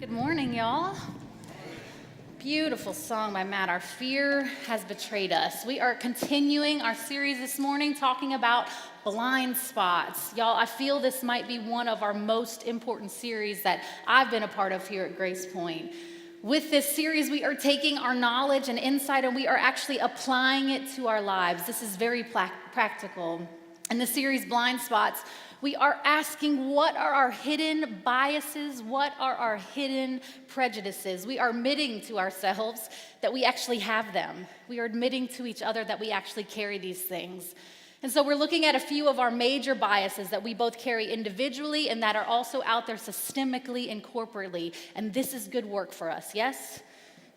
Good morning, y'all. Beautiful song by Matt. Our fear has betrayed us. We are continuing our series this morning talking about blind spots. Y'all, I feel this might be one of our most important series that I've been a part of here at Grace Point. With this series, we are taking our knowledge and insight and we are actually applying it to our lives. This is very practical. In the series Blind Spots, we are asking, what are our hidden biases? What are our hidden prejudices? We are admitting to ourselves that we actually have them. We are admitting to each other that we actually carry these things. And so we're looking at a few of our major biases that we both carry individually and that are also out there systemically and corporately. And this is good work for us, yes?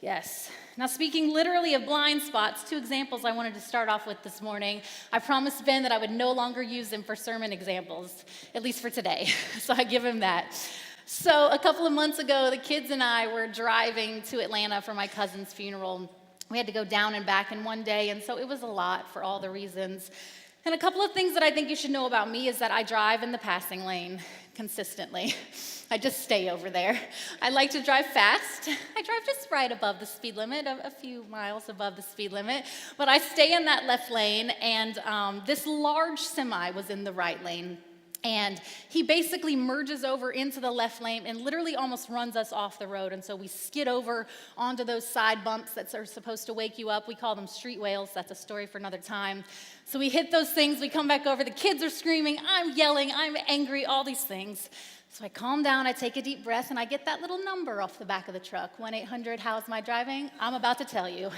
Yes. Now, speaking literally of blind spots, two examples I wanted to start off with this morning. I promised Ben that I would no longer use them for sermon examples, at least for today. So I give him that. So a couple of months ago, the kids and I were driving to Atlanta for my cousin's funeral. We had to go down and back in one day, and so it was a lot for all the reasons. And a couple of things that I think you should know about me is that I drive in the passing lane consistently. I just stay over there. I like to drive fast. I drive just right above the speed limit, a few miles above the speed limit. But I stay in that left lane, and this large semi was in the right lane. And he basically merges over into the left lane and literally almost runs us off the road. And so we skid over onto those side bumps that are supposed to wake you up. We call them street whales. That's a story for another time. So we hit those things. We come back over. The kids are screaming. I'm yelling. I'm angry. All these things. So I calm down. I take a deep breath. And I get that little number off the back of the truck. 1-800, how's my driving? I'm about to tell you.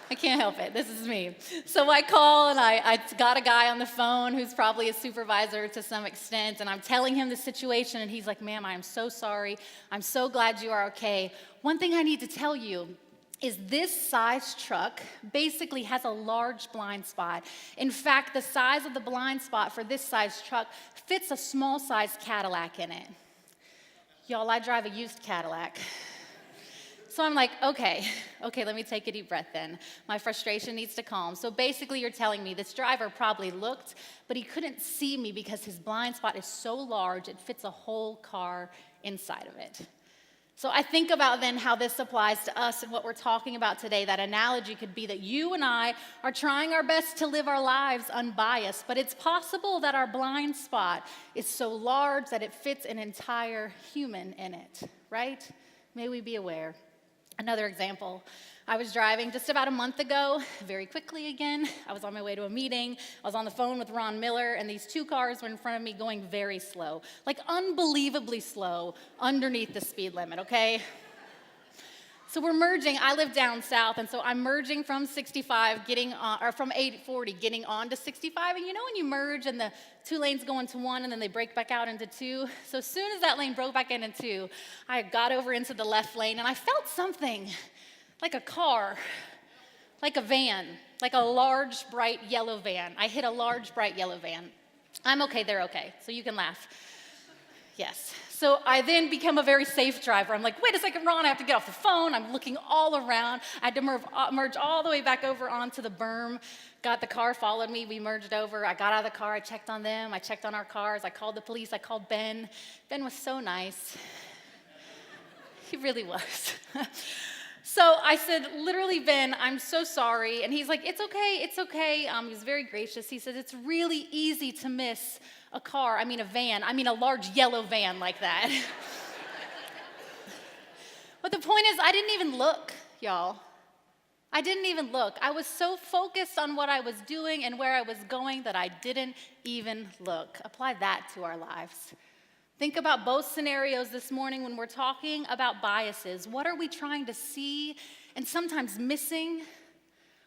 I can't help it. This is me. So I call, and I got a guy on the phone who's probably a supervisor to some extent, and I'm telling him the situation, and he's like, ma'am, I am so sorry. I'm so glad you are okay. One thing I need to tell you is this size truck basically has a large blind spot. In fact, the size of the blind spot for this size truck fits a small size Cadillac in it. Y'all, I drive a used Cadillac. So I'm like, okay, let me take a deep breath then. My frustration needs to calm. So basically you're telling me this driver probably looked, but he couldn't see me because his blind spot is so large, it fits a whole car inside of it. So I think about then how this applies to us and what we're talking about today. That analogy could be that you and I are trying our best to live our lives unbiased, but it's possible that our blind spot is so large that it fits an entire human in it, right? May we be aware. Another example, I was driving just about a month ago, very quickly again. I was on my way to a meeting. I was on the phone with Ron Miller, and these two cars were in front of me going very slow, like unbelievably slow underneath the speed limit, okay? So we're merging. I live down south, and so I'm merging from 65, from 840, getting on to 65. And you know when you merge and the two lanes go into one and then they break back out into two? So as soon as that lane broke back into two, I got over into the left lane, and I felt something like a car, like a van, like a large, bright yellow van. I hit a large, bright yellow van. I'm okay, they're okay, so you can laugh. Yes. So I then become a very safe driver. I'm like, wait a second, Ron, I have to get off the phone. I'm looking all around. I had to merge all the way back over onto the berm. Got the car, followed me. We merged over. I got out of the car. I checked on them. I checked on our cars. I called the police. I called Ben. Ben was so nice. He really was. So I said, literally, Ben, I'm so sorry. And he's like, it's okay. He was very gracious. He said, it's really easy to miss a car, a large yellow van like that. But the point is, I didn't even look, y'all. I didn't even look. I was so focused on what I was doing and where I was going that I didn't even look. Apply that to our lives. Think about both scenarios this morning when we're talking about biases. What are we trying to see and sometimes missing?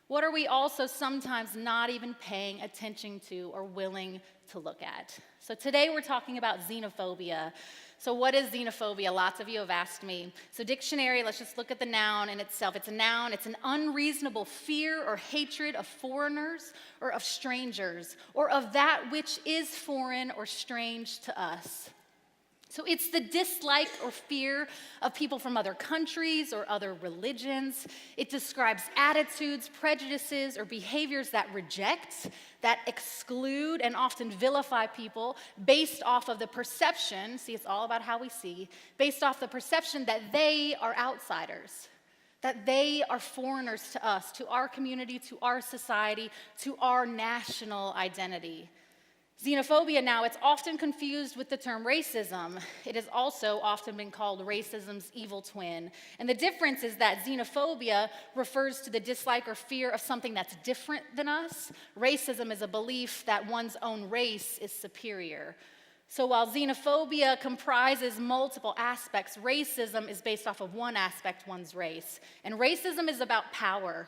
What are we also sometimes not even paying attention to or willing to look at? So today we're talking about xenophobia. So what is xenophobia? Lots of you have asked me. So dictionary, let's just look at the noun in itself. It's a noun. It's an unreasonable fear or hatred of foreigners or of strangers or of that which is foreign or strange to us. So it's the dislike or fear of people from other countries or other religions. It describes attitudes, prejudices, or behaviors that reject, that exclude, and often vilify people based off of the perception, see, it's all about how we see, based off the perception that they are outsiders, that they are foreigners to us, to our community, to our society, to our national identity. Xenophobia now, it's often confused with the term racism. It has also often been called racism's evil twin. And the difference is that xenophobia refers to the dislike or fear of something that's different than us. Racism is a belief that one's own race is superior. So while xenophobia comprises multiple aspects, racism is based off of one aspect, one's race. And racism is about power.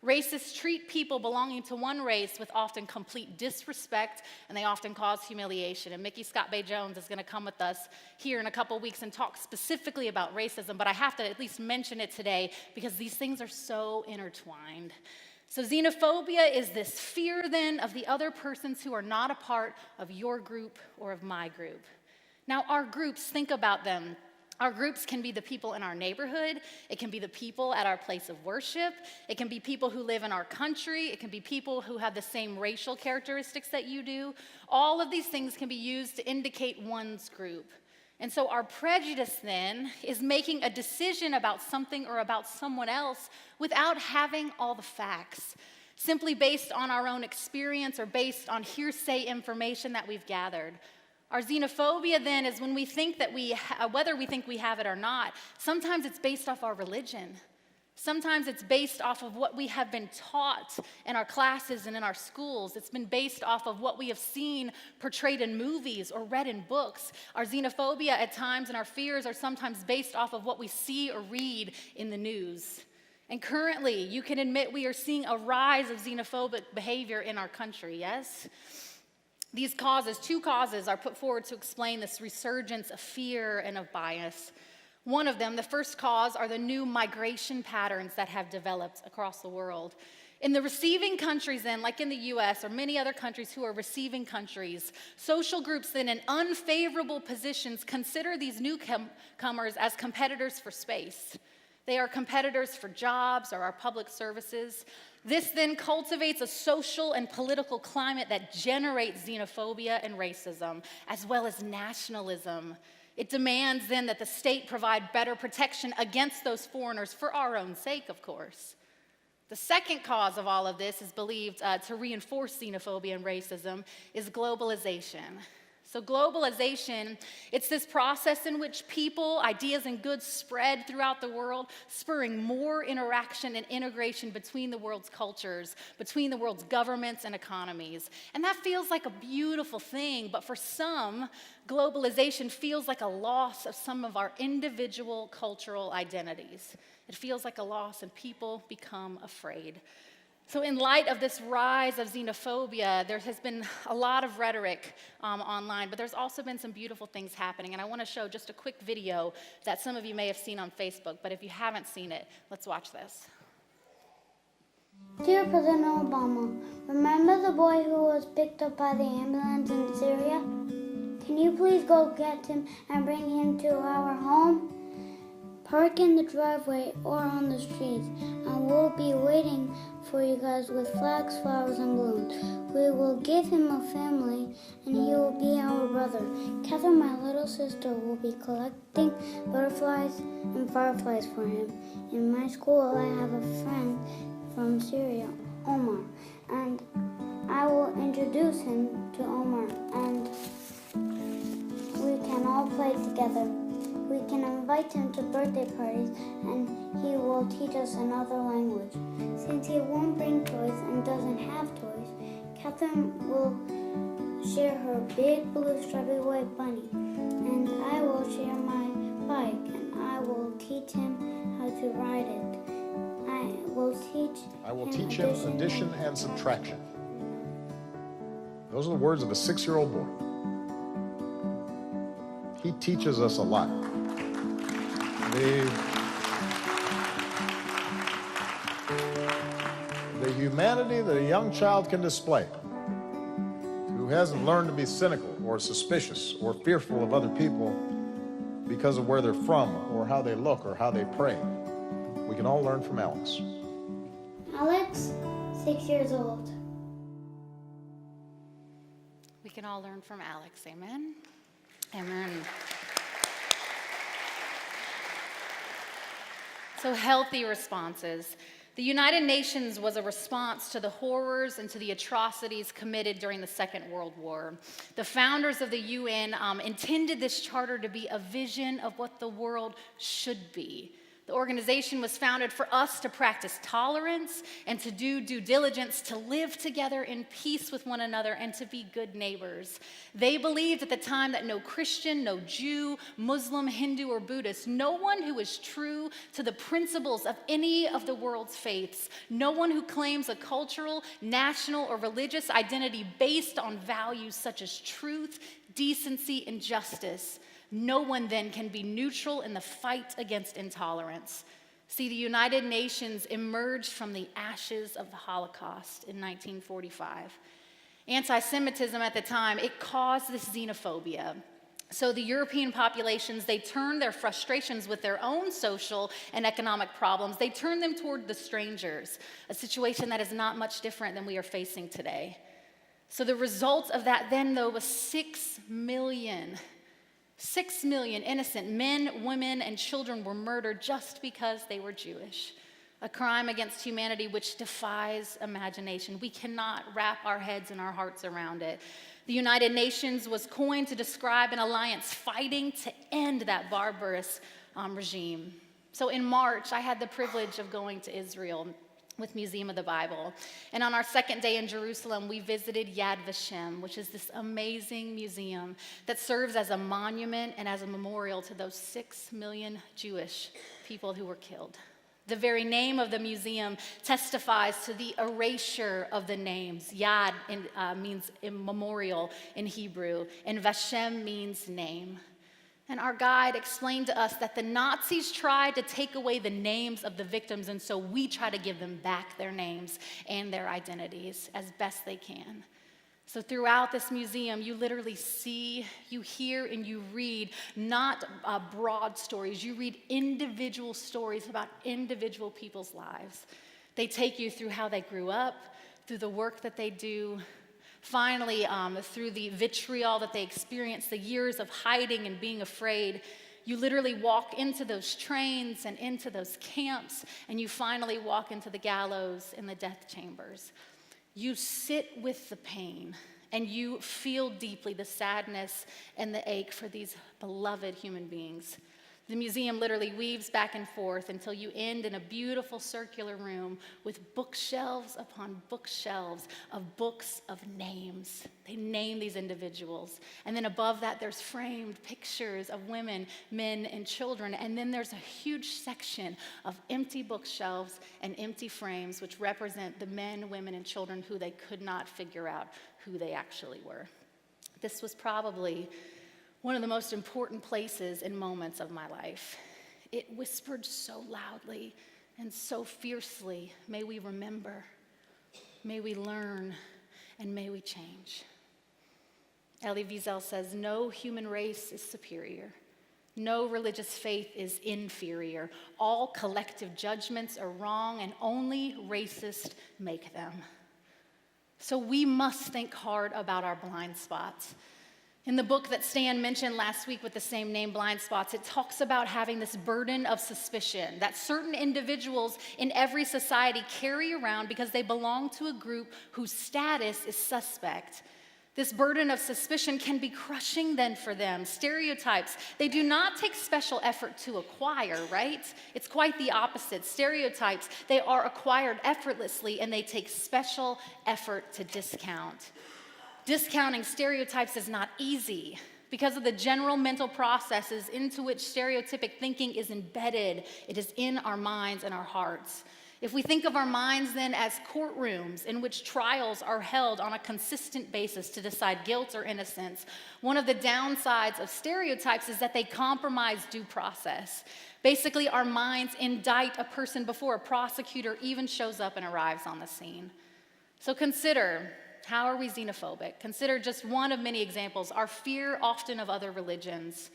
Racists treat people belonging to one race with often complete disrespect, and they often cause humiliation. And Mickey Scott Bay-Jones is going to come with us here in a couple weeks and talk specifically about racism, but I have to at least mention it today because these things are so intertwined. So xenophobia is this fear then of the other persons who are not a part of your group or of my group. Now our groups, think about them. Our groups can be the people in our neighborhood. It can be the people at our place of worship. It can be people who live in our country. It can be people who have the same racial characteristics that you do. All of these things can be used to indicate one's group. And so our prejudice then is making a decision about something or about someone else without having all the facts, simply based on our own experience or based on hearsay information that we've gathered. Our xenophobia then is when we think that whether we think we have it or not, sometimes it's based off our religion. Sometimes it's based off of what we have been taught in our classes and in our schools. It's been based off of what we have seen portrayed in movies or read in books. Our xenophobia at times and our fears are sometimes based off of what we see or read in the news. And currently, you can admit we are seeing a rise of xenophobic behavior in our country, yes? These two causes are put forward to explain this resurgence of fear and of bias. One of them, the first cause, are the new migration patterns that have developed across the world. In the receiving countries then, like in the US or many other countries who are receiving countries, social groups then in unfavorable positions consider these newcomers as competitors for space. They are competitors for jobs or our public services. This then cultivates a social and political climate that generates xenophobia and racism, as well as nationalism. It demands then that the state provide better protection against those foreigners for our own sake, of course. The second cause of all of this is believed to reinforce xenophobia and racism is globalization. So globalization, it's this process in which people, ideas, and goods spread throughout the world, spurring more interaction and integration between the world's cultures, between the world's governments and economies. And that feels like a beautiful thing, but for some, globalization feels like a loss of some of our individual cultural identities. It feels like a loss, and people become afraid. So in light of this rise of xenophobia, there has been a lot of rhetoric online, but there's also been some beautiful things happening. And I want to show just a quick video that some of you may have seen on Facebook, but if you haven't seen it, let's watch this. Dear President Obama, remember the boy who was picked up by the ambulance in Syria? Can you please go get him and bring him to our home? Park in the driveway or on the streets, and we'll be waiting for you guys with flags, flowers, and balloons. We will give him a family, and he will be our brother. Catherine, my little sister, will be collecting butterflies and fireflies for him. In my school, I have a friend from Syria, Omar, and I will introduce him to Omar, and we can all play together. We can invite him to birthday parties, and he will teach us another language. Since he won't bring toys and doesn't have toys, Catherine will share her big blue stripy white bunny, and I will share my bike, and I will teach him how to ride it. I will teach him addition and subtraction. Those are the words of a 6-year-old boy. He teaches us a lot. The humanity that a young child can display, who hasn't learned to be cynical or suspicious or fearful of other people because of where they're from or how they look or how they pray. We can all learn from Alex. Alex, 6 years old. We can all learn from Alex, amen? Amen. So healthy responses. The United Nations was a response to the horrors and to the atrocities committed during the Second World War. The founders of the UN intended this charter to be a vision of what the world should be. The organization was founded for us to practice tolerance and to do due diligence, to live together in peace with one another, and to be good neighbors. They believed at the time that no Christian, no Jew, Muslim, Hindu, or Buddhist, no one who is true to the principles of any of the world's faiths, no one who claims a cultural, national, or religious identity based on values such as truth, decency, and justice, no one then can be neutral in the fight against intolerance. See, the United Nations emerged from the ashes of the Holocaust in 1945. Anti-Semitism at the time, it caused this xenophobia. So the European populations, they turned their frustrations with their own social and economic problems, they turned them toward the strangers, a situation that is not much different than we are facing today. So the result of that then, though, was 6 million innocent men, women, and children were murdered just because they were Jewish. A crime against humanity which defies imagination. We cannot wrap our heads and our hearts around it. The United Nations was coined to describe an alliance fighting to end that barbarous regime. So in March, I had the privilege of going to Israel with Museum of the Bible. And on our second day in Jerusalem, we visited Yad Vashem, which is this amazing museum that serves as a monument and as a memorial to those 6 million Jewish people who were killed. The very name of the museum testifies to the erasure of the names. Yad means memorial in Hebrew, and Vashem means name. And our guide explained to us that the Nazis tried to take away the names of the victims, and so we try to give them back their names and their identities as best they can. So throughout this museum, you literally see, you hear, and you read not broad stories. You read individual stories about individual people's lives. They take you through how they grew up, through the work that they do, finally, through the vitriol that they experienced, the years of hiding and being afraid. You literally walk into those trains and into those camps, and you finally walk into the gallows and the death chambers. You sit with the pain, and you feel deeply the sadness and the ache for these beloved human beings. The museum literally weaves back and forth until you end in a beautiful circular room with bookshelves upon bookshelves of books of names. They name these individuals. And then above that, there's framed pictures of women, men, and children. And then there's a huge section of empty bookshelves and empty frames which represent the men, women, and children who they could not figure out who they actually were. This was probably one of the most important places and moments of my life. It whispered so loudly and so fiercely, may we remember, may we learn, and may we change. Elie Wiesel says, no human race is superior. No religious faith is inferior. All collective judgments are wrong, and only racists make them. So we must think hard about our blind spots. In the book that Stan mentioned last week with the same name, Blind Spots, it talks about having this burden of suspicion that certain individuals in every society carry around because they belong to a group whose status is suspect. This burden of suspicion can be crushing then for them. Stereotypes, they do not take special effort to acquire, right? It's quite the opposite. Stereotypes, they are acquired effortlessly, and they take special effort to discount. Discounting stereotypes is not easy because of the general mental processes into which stereotypic thinking is embedded. It is in our minds and our hearts. If we think of our minds then as courtrooms in which trials are held on a consistent basis to decide guilt or innocence, one of the downsides of stereotypes is that they compromise due process. Basically, our minds indict a person before a prosecutor even shows up and arrives on the scene. So consider, How are we xenophobic? Consider just one of many examples, our fear often of other religions,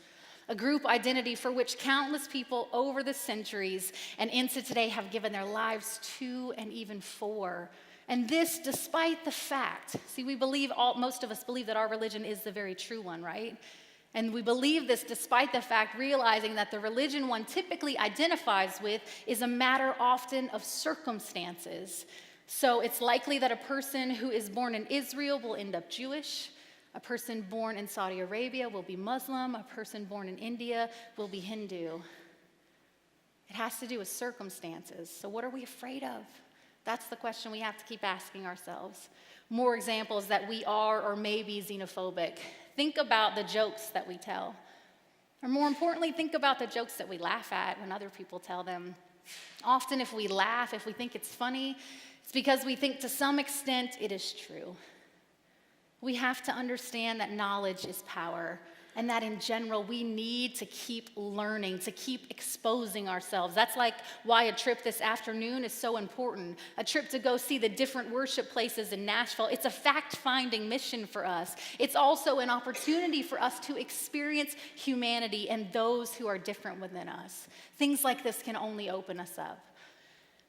a group identity for which countless people over the centuries and into today have given their lives to and even for. And this despite the fact, see, most of us believe that our religion is the very true one, right? And we believe this despite the fact, realizing that the religion one typically identifies with is a matter often of circumstances. So it's likely that a person who is born in Israel will end up Jewish. A person born in Saudi Arabia will be Muslim. A person born in India will be Hindu. It has to do with circumstances. So what are we afraid of? That's the question we have to keep asking ourselves. More examples that we are or may be xenophobic. Think about the jokes that we tell. Or more importantly, think about the jokes that we laugh at when other people tell them. Often if we laugh, if we think it's funny, it's because we think to some extent it is true. We have to understand that knowledge is power, and that in general we need to keep learning, to keep exposing ourselves. That's like why a trip this afternoon is so important. A trip to go see the different worship places in Nashville. It's a fact-finding mission for us. It's also an opportunity for us to experience humanity and those who are different within us. Things like this can only open us up.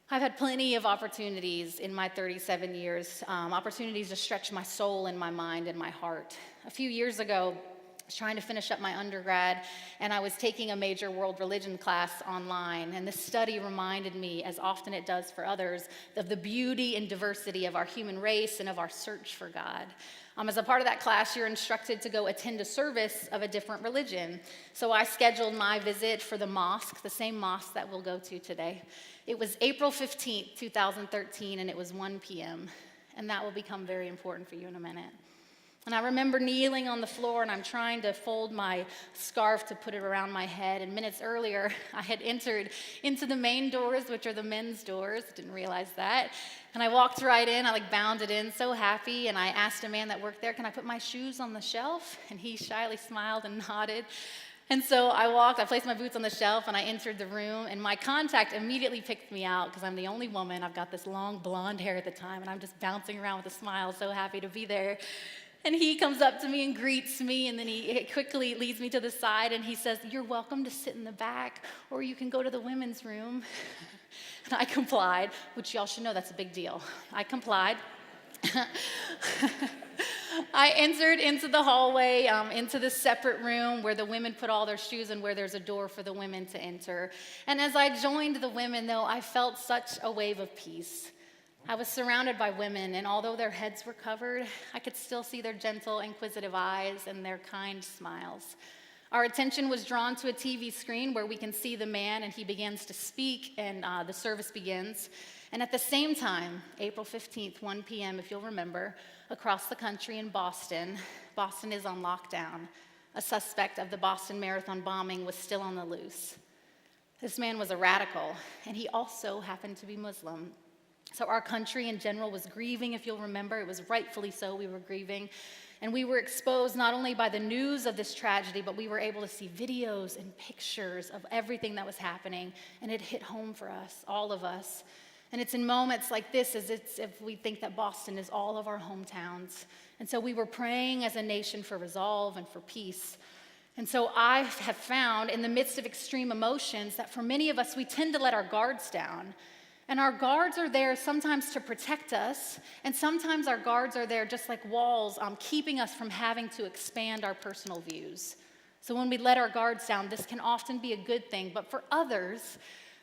I've had plenty of opportunities in my 37 years, opportunities to stretch my soul and my mind and my heart. A few years ago, I was trying to finish up my undergrad, and I was taking a major world religion class online, and this study reminded me, as often it does for others, of the beauty and diversity of our human race and of our search for God. As a part of that class, you're instructed to go attend a service of a different religion. So I scheduled my visit for the mosque, the same mosque that we'll go to today. It was April 15th, 2013, and it was 1 p.m., and that will become very important for you in a minute. And I remember kneeling on the floor, and I'm trying to fold my scarf to put it around my head. And minutes earlier, I had entered into the main doors, which are the men's doors. Didn't realize that. And I walked right in. I bounded in, so happy. And I asked a man that worked there, "Can I put my shoes on the shelf?" And he shyly smiled and nodded. And so I placed my boots on the shelf, and I entered the room. And my contact immediately picked me out because I'm the only woman. I've got this long blonde hair at the time, and I'm just bouncing around with a smile, so happy to be there. And he comes up to me and greets me, and then he quickly leads me to the side, and he says, "You're welcome to sit in the back, or you can go to the women's room." And I complied, which y'all should know that's a big deal. I complied. I entered into the hallway, into the separate room where the women put all their shoes and where there's a door for the women to enter. And as I joined the women, though, I felt such a wave of peace. I was surrounded by women, and although their heads were covered, I could still see their gentle, inquisitive eyes and their kind smiles. Our attention was drawn to a TV screen where we can see the man, and he begins to speak, and the service begins. And at the same time, April 15th, 1 p.m., if you'll remember, across the country in Boston is on lockdown. A suspect of the Boston Marathon bombing was still on the loose. This man was a radical, and he also happened to be Muslim. So our country in general was grieving, if you'll remember. It was rightfully so, we were grieving. And we were exposed not only by the news of this tragedy, but we were able to see videos and pictures of everything that was happening. And it hit home for us, all of us. And it's in moments like this as if we think that Boston is all of our hometowns. And so we were praying as a nation for resolve and for peace. And so I have found in the midst of extreme emotions that for many of us, we tend to let our guards down. And our guards are there sometimes to protect us, and sometimes our guards are there just like walls, keeping us from having to expand our personal views. So when we let our guards down, this can often be a good thing. But for others,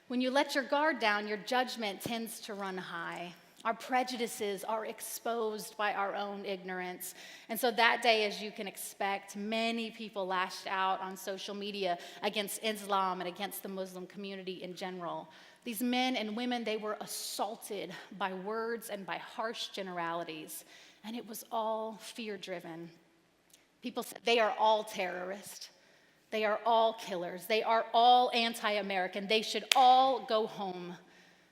when you let your guard down, your judgment tends to run high. Our prejudices are exposed by our own ignorance. And so that day, as you can expect, many people lashed out on social media against Islam and against the Muslim community in general. These men and women, they were assaulted by words and by harsh generalities, and it was all fear-driven. People said they are all terrorists. They are all killers. They are all anti-American. They should all go home.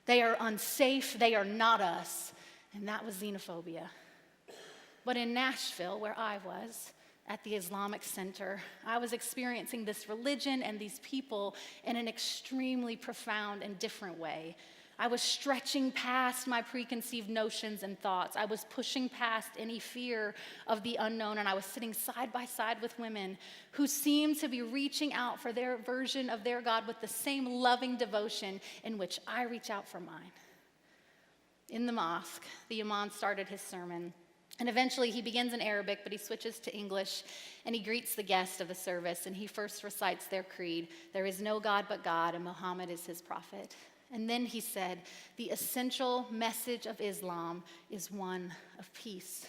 They are unsafe. They are not us. And that was xenophobia. But in Nashville, where I was, at the Islamic Center, I was experiencing this religion and these people in an extremely profound and different way. I was stretching past my preconceived notions and thoughts. I was pushing past any fear of the unknown, and I was sitting side by side with women who seemed to be reaching out for their version of their God with the same loving devotion in which I reach out for mine. In the mosque, the imam started his sermon, and eventually he begins in Arabic, but he switches to English, and he greets the guest of the service, and he first recites their creed: there is no God but God, and Muhammad is his prophet. And then he said, the essential message of Islam is one of peace.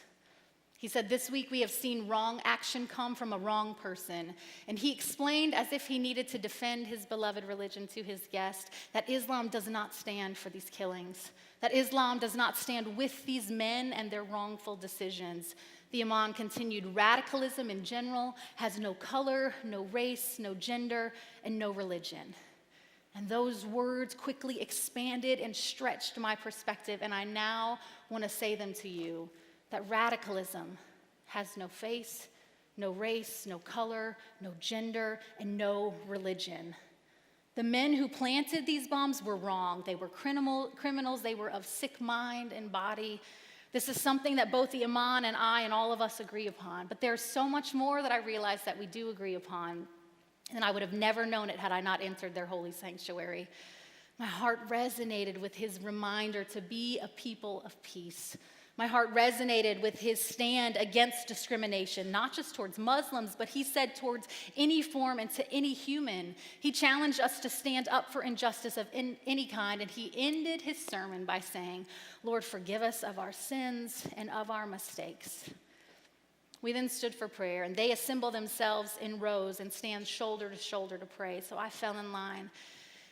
He said, this week we have seen wrong action come from a wrong person. And he explained, as if he needed to defend his beloved religion to his guest, that Islam does not stand for these killings, that Islam does not stand with these men and their wrongful decisions. The imam continued, radicalism in general has no color, no race, no gender, and no religion. And those words quickly expanded and stretched my perspective, and I now want to say them to you, that radicalism has no face, no race, no color, no gender, and no religion. The men who planted these bombs were wrong. They were criminals. They were of sick mind and body. This is something that both the imam and I and all of us agree upon. But there's so much more that I realize that we do agree upon. And I would have never known it had I not entered their holy sanctuary. My heart resonated with his reminder to be a people of peace. My heart resonated with his stand against discrimination, not just towards Muslims, but he said towards any form and to any human. He challenged us to stand up for injustice of any kind, and he ended his sermon by saying, Lord, forgive us of our sins and of our mistakes. We then stood for prayer, and they assemble themselves in rows and stand shoulder to shoulder to pray. So I fell in line.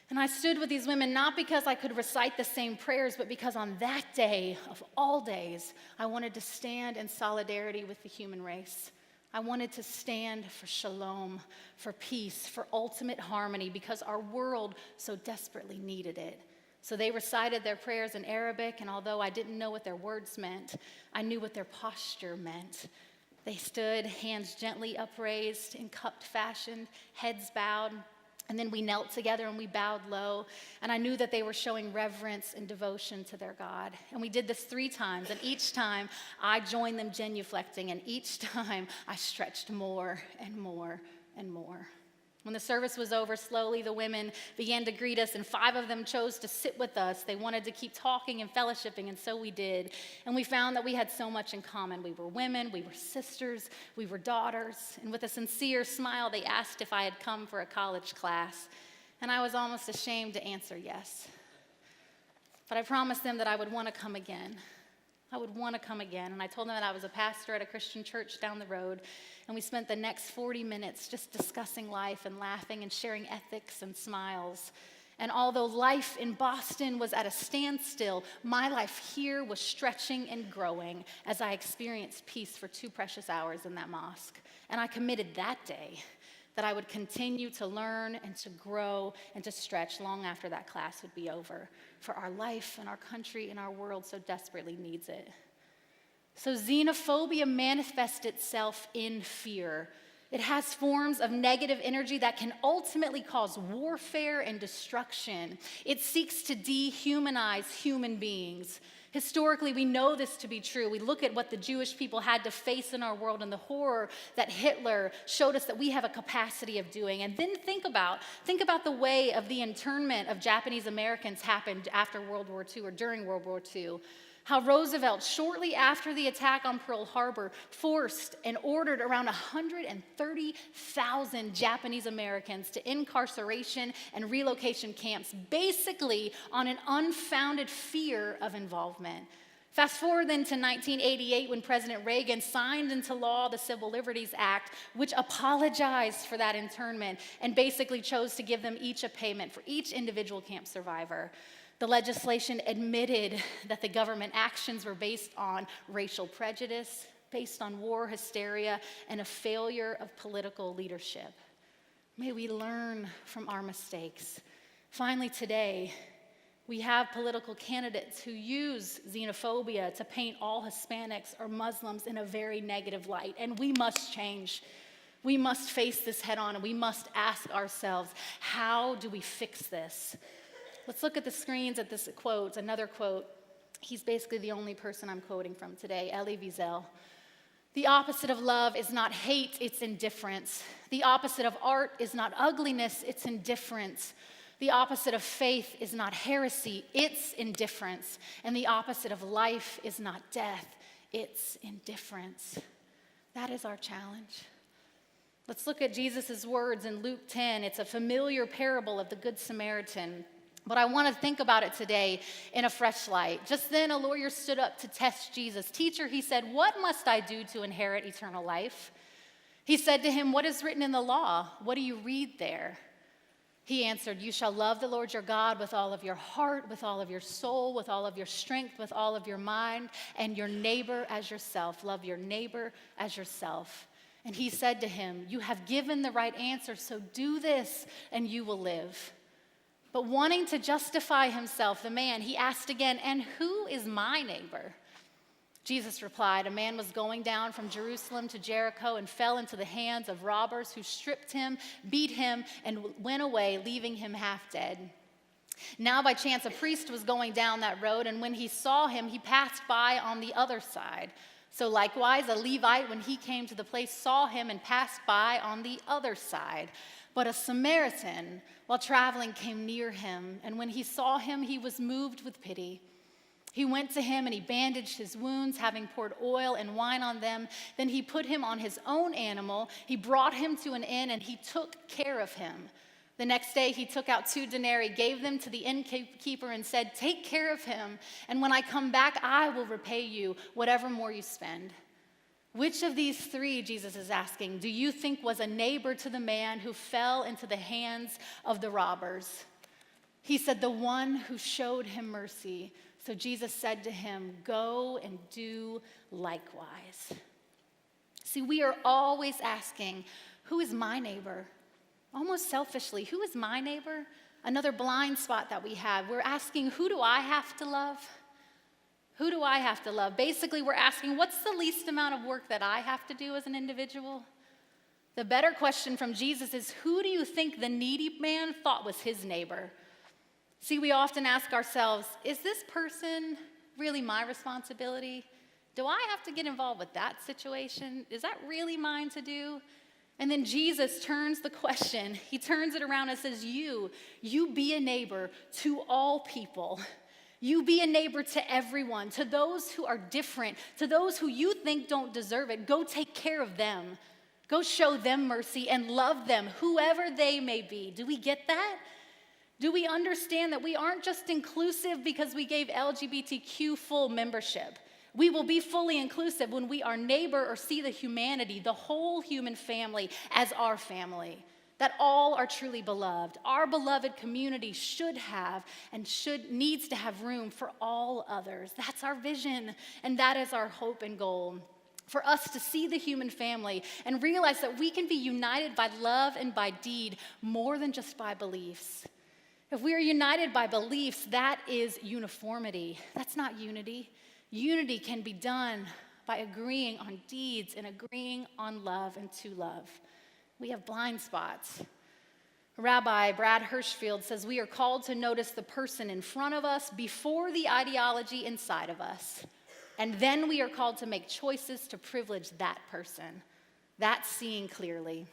And I stood with these women not because I could recite the same prayers, but because on that day of all days, I wanted to stand in solidarity with the human race. I wanted to stand for shalom, for peace, for ultimate harmony, because our world so desperately needed it. So they recited their prayers in Arabic, and although I didn't know what their words meant, I knew what their posture meant. They stood, hands gently upraised in cupped fashion, heads bowed, and then we knelt together and we bowed low, and I knew that they were showing reverence and devotion to their God. And we did this 3 times, and each time I joined them genuflecting, and each time I stretched more and more and more. When the service was over, slowly the women began to greet us, and 5 of them chose to sit with us. They wanted to keep talking and fellowshipping, and so we did. And we found that we had so much in common. We were women, we were sisters, we were daughters. And with a sincere smile, they asked if I had come for a college class. And I was almost ashamed to answer yes. But I promised them that I would want to come again. I would want to come again. And I told them that I was a pastor at a Christian church down the road. And we spent the next 40 minutes just discussing life and laughing and sharing ethics and smiles. And although life in Boston was at a standstill, my life here was stretching and growing as I experienced peace for 2 precious hours in that mosque. And I committed that day that I would continue to learn and to grow and to stretch long after that class would be over, for our life and our country and our world so desperately needs it. So xenophobia manifests itself in fear. It has forms of negative energy that can ultimately cause warfare and destruction. It seeks to dehumanize human beings. Historically, we know this to be true. We look at what the Jewish people had to face in our world and the horror that Hitler showed us that we have a capacity of doing. And then think about the way of the internment of Japanese Americans happened after World War II or during World War II. How Roosevelt, shortly after the attack on Pearl Harbor, forced and ordered around 130,000 Japanese Americans to incarceration and relocation camps, basically on an unfounded fear of involvement. Fast forward then to 1988 when President Reagan signed into law the Civil Liberties Act, which apologized for that internment and basically chose to give them each a payment for each individual camp survivor. The legislation admitted that the government actions were based on racial prejudice, based on war hysteria, and a failure of political leadership. May we learn from our mistakes. Finally, today, we have political candidates who use xenophobia to paint all Hispanics or Muslims in a very negative light, and we must change. We must face this head on, and we must ask ourselves, how do we fix this? Let's look at the screens at this quote, another quote. He's basically the only person I'm quoting from today, Elie Wiesel. The opposite of love is not hate, it's indifference. The opposite of art is not ugliness, it's indifference. The opposite of faith is not heresy, it's indifference. And the opposite of life is not death, it's indifference. That is our challenge. Let's look at Jesus' words in Luke 10. It's a familiar parable of the Good Samaritan. But I want to think about it today in a fresh light. Just then, a lawyer stood up to test Jesus. Teacher, he said, what must I do to inherit eternal life? He said to him, what is written in the law? What do you read there? He answered, you shall love the Lord your God with all of your heart, with all of your soul, with all of your strength, with all of your mind, and your neighbor as yourself. Love your neighbor as yourself. And he said to him, you have given the right answer, so do this and you will live. But wanting to justify himself, the man, he asked again, and who is my neighbor? Jesus replied, a man was going down from Jerusalem to Jericho and fell into the hands of robbers who stripped him, beat him, and went away, leaving him half dead. Now by chance a priest was going down that road, and when he saw him, he passed by on the other side. So likewise, a Levite, when he came to the place, saw him and passed by on the other side. But a Samaritan, while traveling, came near him, and when he saw him, he was moved with pity. He went to him and he bandaged his wounds, having poured oil and wine on them. Then he put him on his own animal. He brought him to an inn, and he took care of him. The next day he took out 2 denarii, gave them to the innkeeper, and said, take care of him, and when I come back, I will repay you whatever more you spend. Which of these 3, Jesus is asking, do you think was a neighbor to the man who fell into the hands of the robbers? He said, the one who showed him mercy. So Jesus said to him, go and do likewise. See, we are always asking, who is my neighbor? Almost selfishly, who is my neighbor? Another blind spot that we have. We're asking, who do I have to love? Who do I have to love? Basically, we're asking, what's the least amount of work that I have to do as an individual? The better question from Jesus is, who do you think the needy man thought was his neighbor? See, we often ask ourselves, is this person really my responsibility? Do I have to get involved with that situation? Is that really mine to do? And then Jesus turns the question, he turns it around and says, you be a neighbor to all people. You be a neighbor to everyone, to those who are different, to those who you think don't deserve it. Go take care of them. Go show them mercy and love them, whoever they may be. Do we get that? Do we understand that we aren't just inclusive because we gave LGBTQ full membership? We will be fully inclusive when we are neighbor or see the humanity, the whole human family as our family. That all are truly beloved. Our beloved community should have and needs to have room for all others. That's our vision, and that is our hope and goal. For us to see the human family and realize that we can be united by love and by deed more than just by beliefs. If we are united by beliefs, that is uniformity. That's not unity. Unity can be done by agreeing on deeds and agreeing on love and to love. We have blind spots. Rabbi Brad Hirschfield says we are called to notice the person in front of us before the ideology inside of us. And then we are called to make choices to privilege that person. That's seeing clearly.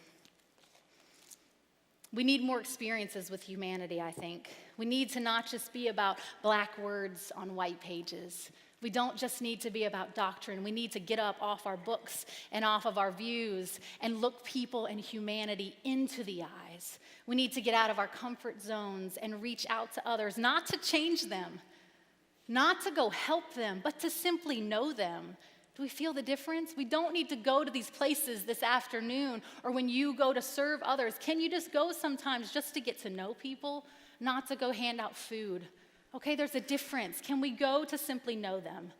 We need more experiences with humanity, I think. We need to not just be about black words on white pages. We don't just need to be about doctrine. We need to get up off our books and off of our views and look people and humanity into the eyes. We need to get out of our comfort zones and reach out to others, not to change them, not to go help them, but to simply know them. Do we feel the difference? We don't need to go to these places this afternoon or when you go to serve others. Can you just go sometimes just to get to know people, not to go hand out food? Okay, there's a difference. Can we go to simply know them?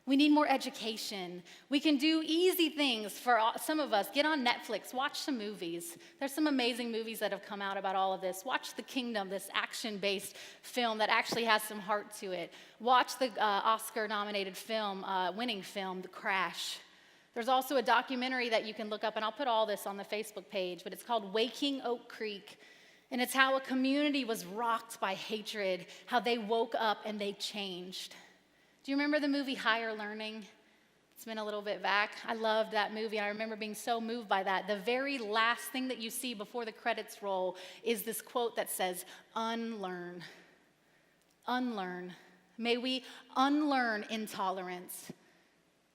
We need more education. We can do easy things for some of us. Get on Netflix, watch some movies. There's some amazing movies that have come out about all of this. Watch The Kingdom, this action-based film that actually has some heart to it. Watch the Oscar-nominated film, winning film, The Crash. There's also a documentary that you can look up, and I'll put all this on the Facebook page, but it's called Waking Oak Creek. And it's how a community was rocked by hatred, how they woke up and they changed. Do you remember the movie Higher Learning? It's been a little bit back. I loved that movie, and I remember being so moved by that. The very last thing that you see before the credits roll is this quote that says, "Unlearn. Unlearn." May we unlearn intolerance.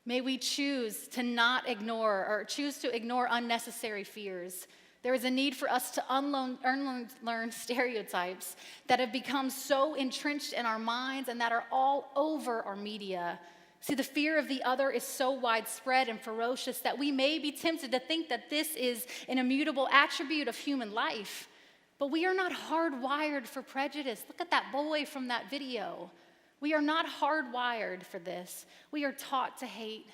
May we choose to not ignore or choose to ignore unnecessary fears. There is a need for us to unlearn stereotypes that have become so entrenched in our minds and that are all over our media. See, the fear of the other is so widespread and ferocious that we may be tempted to think that this is an immutable attribute of human life. But we are not hardwired for prejudice. Look at that boy from that video. We are not hardwired for this. We are taught to hate.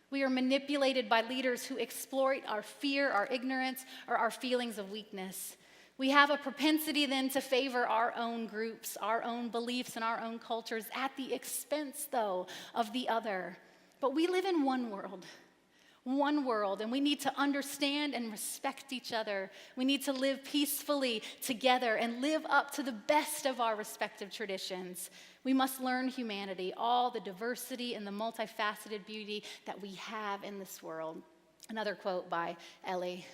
We are manipulated by leaders who exploit our fear, our ignorance, or our feelings of weakness. We have a propensity then to favor our own groups, our own beliefs, and our own cultures at the expense, though, of the other. But we live in one world, and we need to understand and respect each other. We need to live peacefully together and live up to the best of our respective traditions. We must learn humanity, all the diversity and the multifaceted beauty that we have in this world. Another quote by Ellie.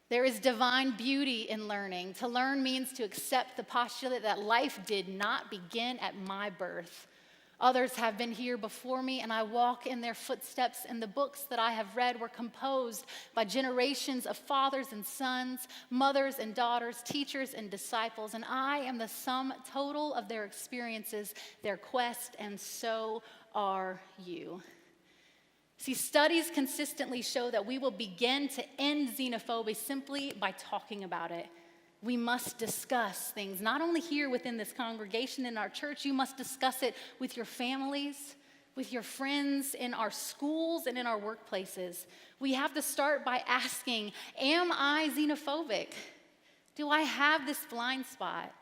There is divine beauty in learning. To learn means to accept the postulate that life did not begin at my birth. Others have been here before me, and I walk in their footsteps, and the books that I have read were composed by generations of fathers and sons, mothers and daughters, teachers and disciples, and I am the sum total of their experiences, their quest, and so are you. See, studies consistently show that we will begin to end xenophobia simply by talking about it. We must discuss things, not only here within this congregation in our church, you must discuss it with your families, with your friends, in our schools, and in our workplaces. We have to start by asking, am I xenophobic? Do I have this blind spot?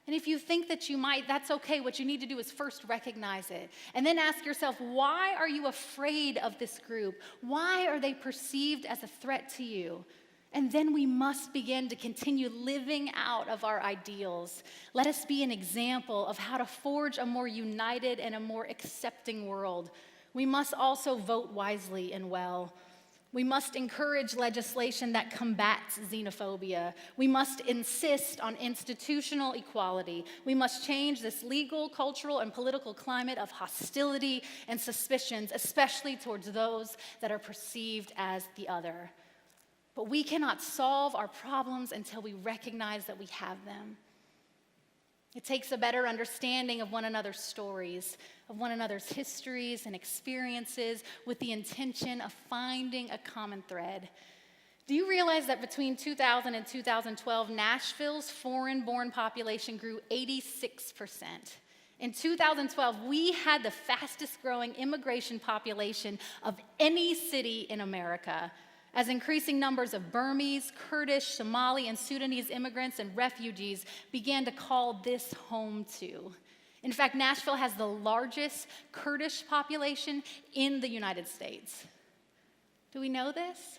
And if you think that you might, that's okay. What you need to do is first recognize it. And then ask yourself, why are you afraid of this group? Why are they perceived as a threat to you? And then we must begin to continue living out of our ideals. Let us be an example of how to forge a more united and a more accepting world. We must also vote wisely and well. We must encourage legislation that combats xenophobia. We must insist on institutional equality. We must change this legal, cultural, and political climate of hostility and suspicions, especially towards those that are perceived as the other. But we cannot solve our problems until we recognize that we have them. It takes a better understanding of one another's stories, of one another's histories and experiences with the intention of finding a common thread. Do you realize that between 2000 and 2012, Nashville's foreign-born population grew 86%? In 2012, we had the fastest-growing immigration population of any city in America, as increasing numbers of Burmese, Kurdish, Somali, and Sudanese immigrants and refugees began to call this home too. In fact, Nashville has the largest Kurdish population in the United States. Do we know this?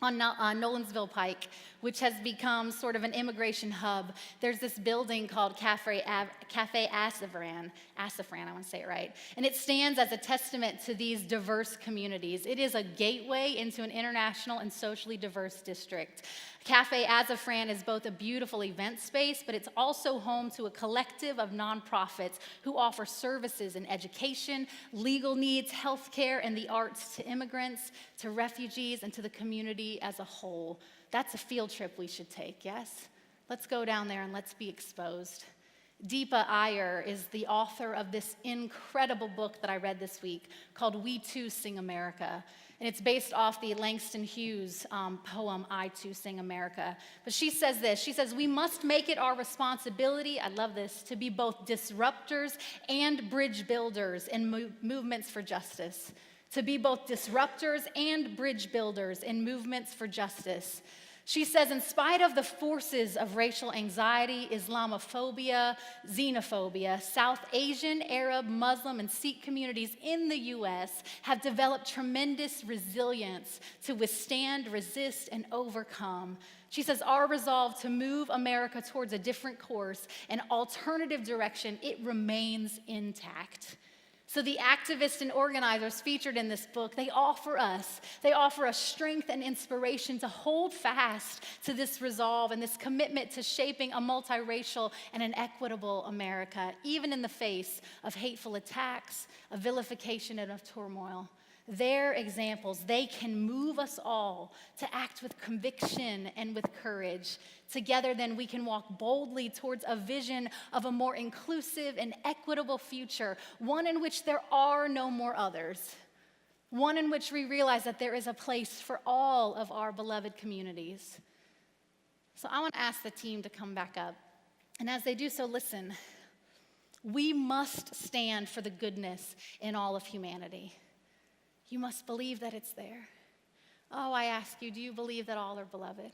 On Nolensville Pike, which has become sort of an immigration hub, there's this building called Cafe Asafran, I want to say it right, and it stands as a testament to these diverse communities. It is a gateway into an international and socially diverse district. Cafe Asafran is both a beautiful event space, but it's also home to a collective of nonprofits who offer services in education, legal needs, healthcare, and the arts to immigrants, to refugees, and to the community as a whole. That's a field trip we should take, yes? Let's go down there and let's be exposed. Deepa Iyer is the author of this incredible book that I read this week called We Too Sing America. And it's based off the Langston Hughes poem, I Too Sing America. But she says this, she says, we must make it our responsibility, I love this, to be both disruptors and bridge builders in movements for justice. To be both disruptors and bridge builders in movements for justice. She says, in spite of the forces of racial anxiety, Islamophobia, Xenophobia, South Asian, Arab, Muslim, and Sikh communities in the U.S. have developed tremendous resilience to withstand, resist, and overcome. She says, our resolve to move America towards a different course, an alternative direction, it remains intact. So the activists and organizers featured in this book, they offer us strength and inspiration to hold fast to this resolve and this commitment to shaping a multiracial and an equitable America, even in the face of hateful attacks, of vilification, and of turmoil. Their examples, they can move us all to act with conviction and with courage. Together, then, we can walk boldly towards a vision of a more inclusive and equitable future, one in which there are no more others, one in which we realize that there is a place for all of our beloved communities. So I want to ask the team to come back up. And as they do so, listen, we must stand for the goodness in all of humanity. You must believe that it's there. Oh, I ask you, do you believe that all are beloved?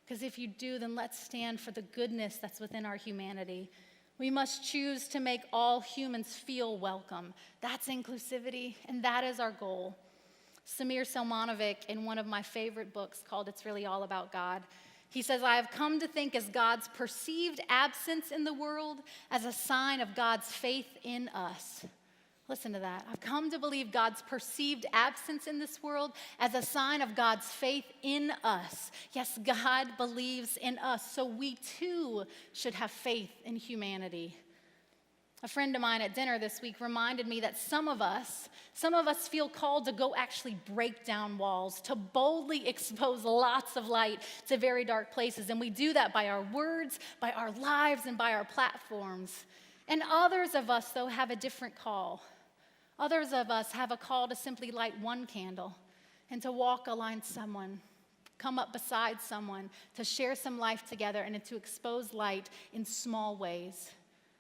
Because if you do, then let's stand for the goodness that's within our humanity. We must choose to make all humans feel welcome. That's inclusivity, and that is our goal. Samir Selmanovic, in one of my favorite books called It's Really All About God, he says, I have come to think as God's perceived absence in the world as a sign of God's faith in us. Listen to that. I've come to believe God's perceived absence in this world as a sign of God's faith in us. Yes, God believes in us, so we too should have faith in humanity. A friend of mine at dinner this week reminded me that some of us feel called to go actually break down walls, to boldly expose lots of light to very dark places. And we do that by our words, by our lives, and by our platforms. And others of us, though, have a different call. Others of us have a call to simply light one candle and to walk alongside someone, come up beside someone, to share some life together and to expose light in small ways.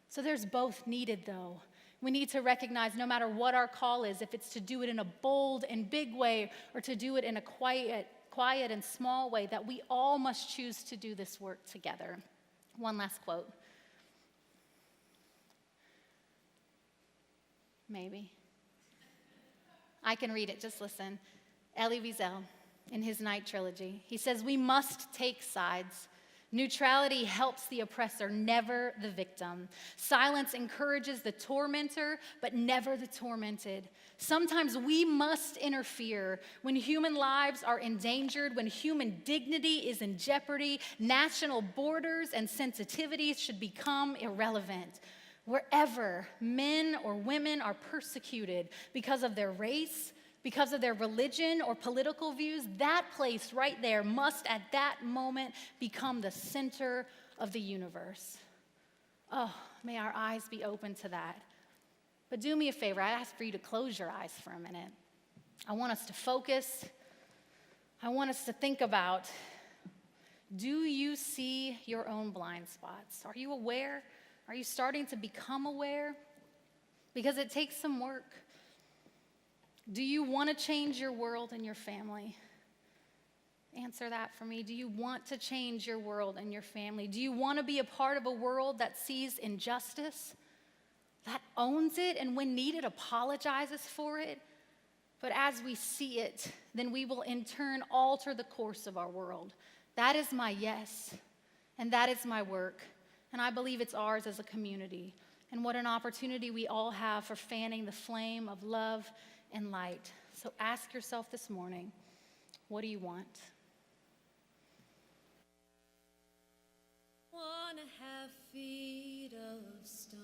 So there's both needed, though. We need to recognize no matter what our call is, if it's to do it in a bold and big way or to do it in a quiet and small way, that we all must choose to do this work together. One last quote. Maybe. I can read it, just listen. Elie Wiesel, in his Night trilogy, he says, we must take sides. Neutrality helps the oppressor, never the victim. Silence encourages the tormentor, but never the tormented. Sometimes we must interfere when human lives are endangered, when human dignity is in jeopardy. National borders and sensitivities should become irrelevant. Wherever men or women are persecuted because of their race, because of their religion or political views, that place right there must at that moment become the center of the universe. Oh, may our eyes be open to that. But do me a favor, I ask for you to close your eyes for a minute. I want us to focus. I want us to think about, do you see your own blind spots? Are you aware? Are you starting to become aware? Because it takes some work. Do you want to change your world and your family? Answer that for me. Do you want to change your world and your family? Do you want to be a part of a world that sees injustice, that owns it, and when needed, apologizes for it? But as we see it, then we will in turn alter the course of our world. That is my yes, and that is my work. And I believe it's ours as a community. And what an opportunity we all have for fanning the flame of love and light. So ask yourself this morning, what do you want? Wanna have feet of stone.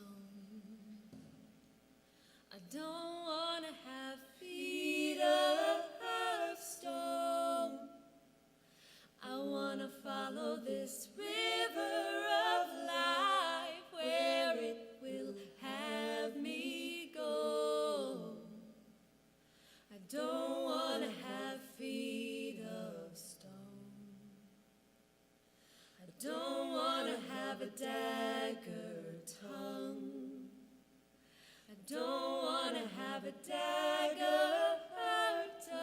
I don't wanna have feet of stone. I wanna follow this river of life where it will have me go. I don't wanna have feet of stone. I don't wanna have a dagger tongue. I don't wanna have a dagger tongue.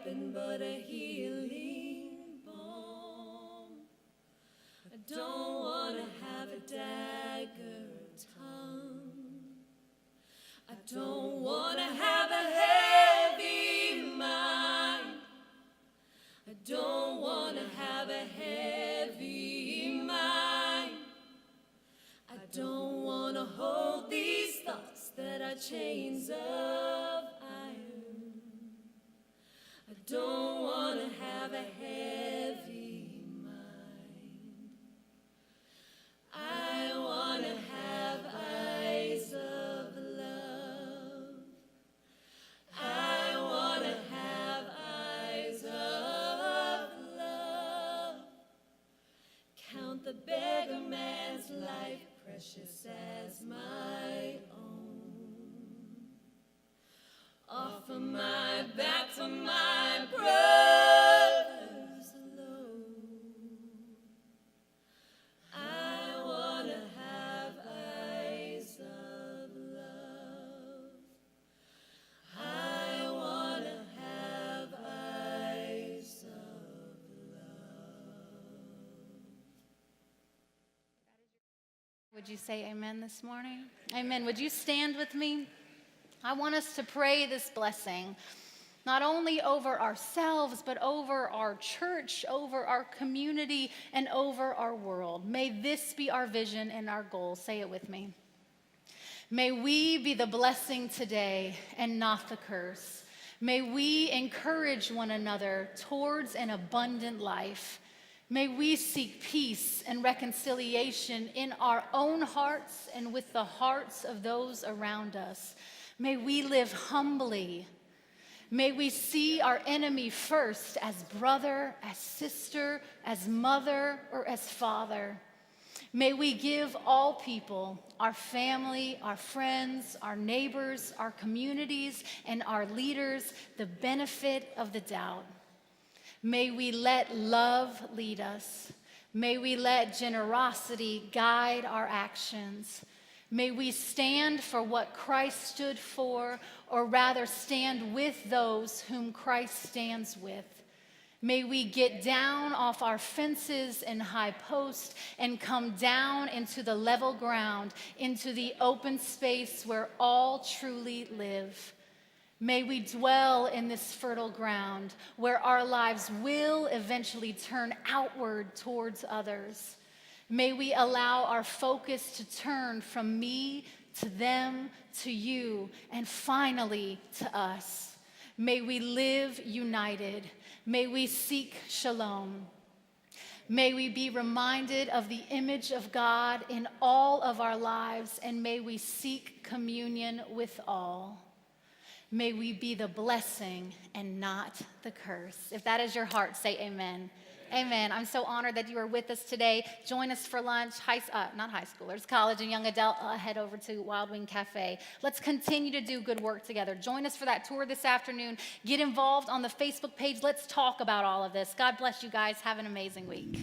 weapon but a healing balm. I don't want to have a dagger tongue. I don't want to have a heavy mind. I don't want to have a heavy mind. I don't want to hold these thoughts that are chains of iron. I don't want to have a heavy mind. I want to have eyes of love. I want to have eyes of love. Count the beggar man's life precious as my own. Offer my back for my brothers alone. I want to have eyes of love. I want to have eyes of love. Would you say amen this morning? Amen. Would you stand with me? I want us to pray this blessing, not only over ourselves, but over our church, over our community, and over our world. May this be our vision and our goal. Say it with me. May we be the blessing today and not the curse. May we encourage one another towards an abundant life. May we seek peace and reconciliation in our own hearts and with the hearts of those around us. May we live humbly. May we see our enemy first as brother, as sister, as mother, or as father. May we give all people, our family, our friends, our neighbors, our communities, and our leaders the benefit of the doubt. May we let love lead us. May we let generosity guide our actions. May we stand for what Christ stood for, or rather stand with those whom Christ stands with. May we get down off our fences and high posts and come down into the level ground, into the open space where all truly live. May we dwell in this fertile ground where our lives will eventually turn outward towards others. May we allow our focus to turn from me to them, to you, and finally to us. May we live united. May we seek shalom. May we be reminded of the image of God in all of our lives, and may we seek communion with all. May we be the blessing and not the curse. If that is your heart, say amen. Amen. I'm so honored that you are with us today. Join us for lunch. Not high schoolers, college and young adult. Head over to Wild Wing Cafe. Let's continue to do good work together. Join us for that tour this afternoon. Get involved on the Facebook page. Let's talk about all of this. God bless you guys. Have an amazing week.